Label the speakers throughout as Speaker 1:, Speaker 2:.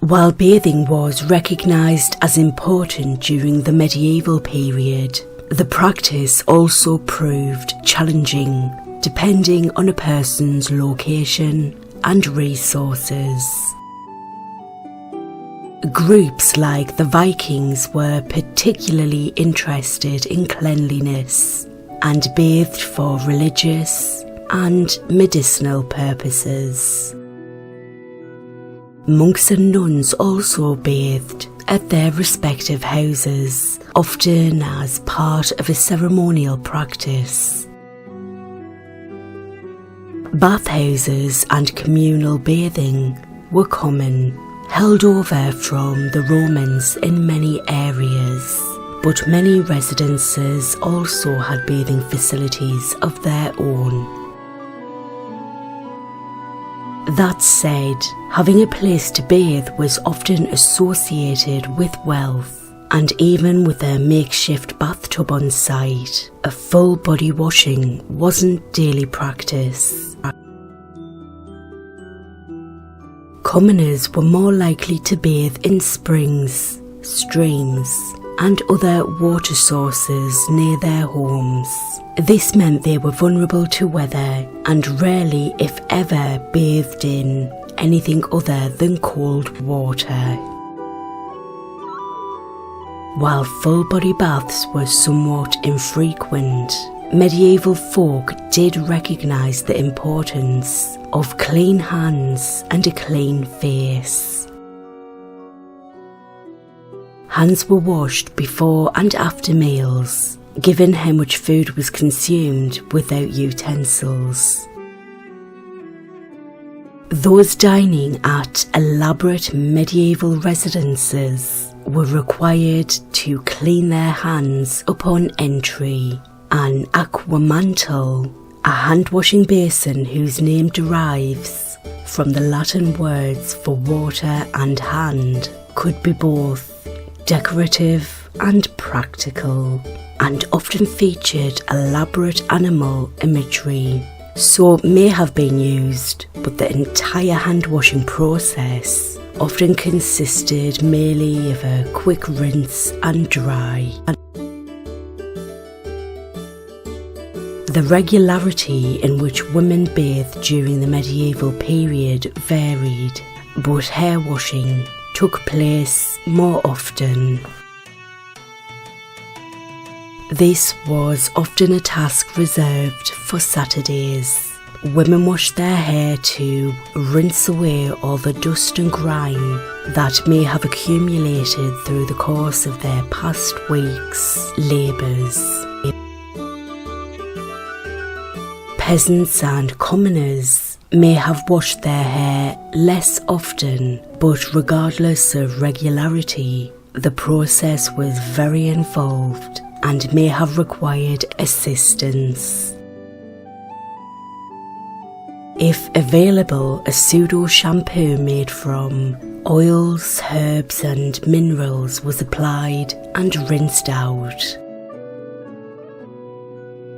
Speaker 1: While bathing was recognised as important during the medieval period, the practice also proved challenging depending on a person's location and resources. Groups like the Vikings were particularly interested in cleanliness and bathed for religious and medicinal purposes. Monks and nuns also bathed at their respective houses, often as part of a ceremonial practice. Bathhouses and communal bathing were common, held over from the Romans in many areas, but many residences also had bathing facilities of their own. That said, having a place to bathe was often associated with wealth, and even with a makeshift bathtub on site, a full body washing wasn't daily practice. Commoners were more likely to bathe in springs, streams, and other water sources near their homes. This meant they were vulnerable to weather and rarely, if ever, bathed in anything other than cold water. While full-body baths were somewhat infrequent, medieval folk did recognise the importance of clean hands and a clean face. Hands were washed before and after meals, given how much food was consumed without utensils. Those dining at elaborate medieval residences were required to clean their hands upon entry. An aquamantle, a hand-washing basin whose name derives from the Latin words for water and hand, could be both decorative and practical, and often featured elaborate animal imagery. Soap may have been used, but the entire hand-washing process often consisted merely of a quick rinse and dry. The regularity in which women bathed during the medieval period varied, but hair washing took place more often. This was often a task reserved for Saturdays. Women washed their hair to rinse away all the dust and grime that may have accumulated through the course of their past week's labours. Peasants and commoners may have washed their hair less often, but regardless of regularity, the process was very involved and may have required assistance. If available, a pseudo shampoo made from oils, herbs and minerals was applied and rinsed out.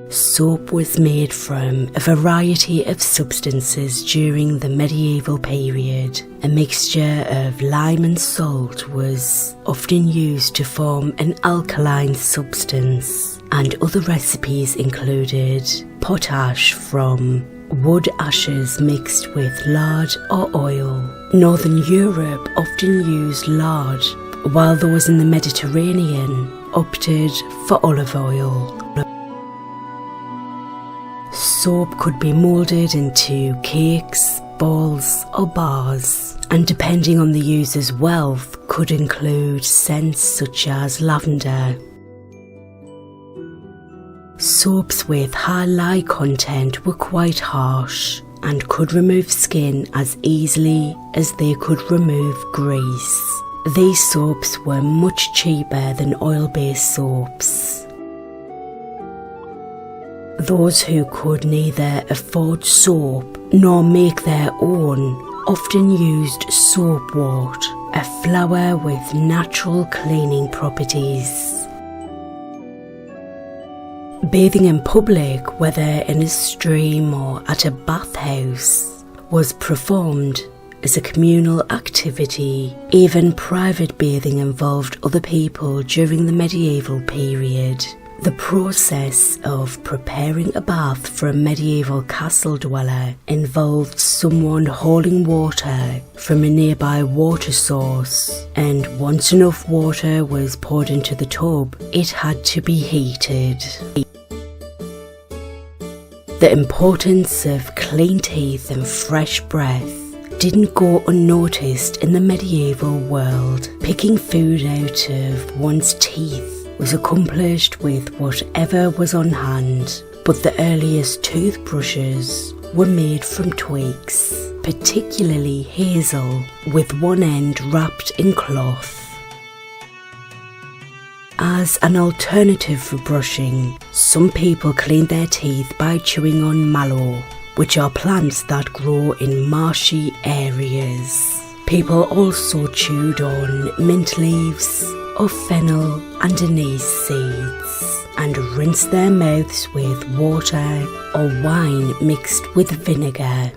Speaker 1: Soap was made from a variety of substances during the medieval period. A mixture of lime and salt was often used to form an alkaline substance, and other recipes included potash from wood ashes mixed with lard or oil. Northern Europe often used lard, while those in the Mediterranean opted for olive oil. Soap could be moulded into cakes, balls or bars, and depending on the user's wealth could include scents such as lavender. Soaps with high lye content were quite harsh and could remove skin as easily as they could remove grease. These soaps were much cheaper than oil-based soaps. Those who could neither afford soap nor make their own often used soapwort, a flour with natural cleaning properties. Bathing in public, whether in a stream or at a bathhouse, was performed as a communal activity. Even private bathing involved other people during the medieval period. The process of preparing a bath for a medieval castle dweller involved someone hauling water from a nearby water source, and once enough water was poured into the tub, it had to be heated. The importance of clean teeth and fresh breath didn't go unnoticed in the medieval world. Picking food out of one's teeth was accomplished with whatever was on hand, but the earliest toothbrushes were made from twigs, particularly hazel, with one end wrapped in cloth. As an alternative for brushing, some people clean their teeth by chewing on mallow, which are plants that grow in marshy areas. People also chewed on mint leaves or fennel and anise seeds, and rinsed their mouths with water or wine mixed with vinegar.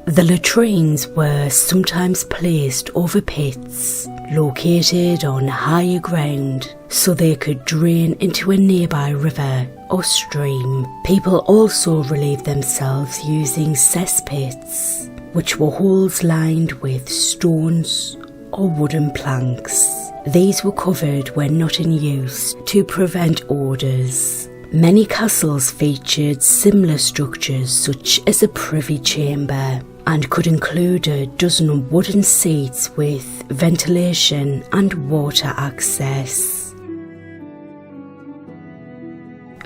Speaker 1: The latrines were sometimes placed over pits located on higher ground so they could drain into a nearby river or stream. People also relieved themselves using cesspits, which were holes lined with stones or wooden planks. These were covered when not in use to prevent odours. Many castles featured similar structures such as a privy chamber, and could include a dozen wooden seats with ventilation and water access.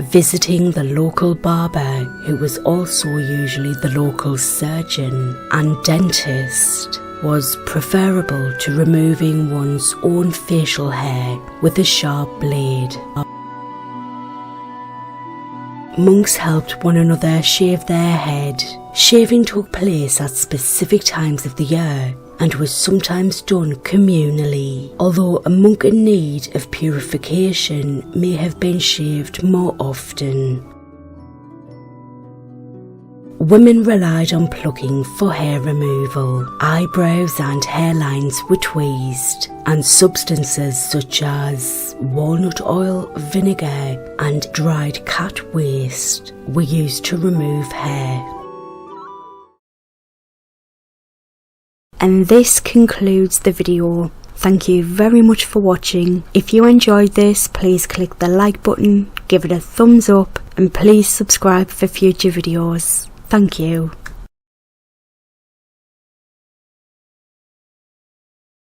Speaker 1: Visiting the local barber, who was also usually the local surgeon and dentist, was preferable to removing one's own facial hair with a sharp blade. Monks helped one another shave their head. Shaving took place at specific times of the year and was sometimes done communally, although a monk in need of purification may have been shaved more often. Women relied on plucking for hair removal. Eyebrows and hairlines were tweezed, and substances such as walnut oil, vinegar, and dried cat waste were used to remove hair. And this concludes the video. Thank you very much for watching. If you enjoyed this, please click the like button, give it a thumbs up, and please subscribe for future videos. Thank you.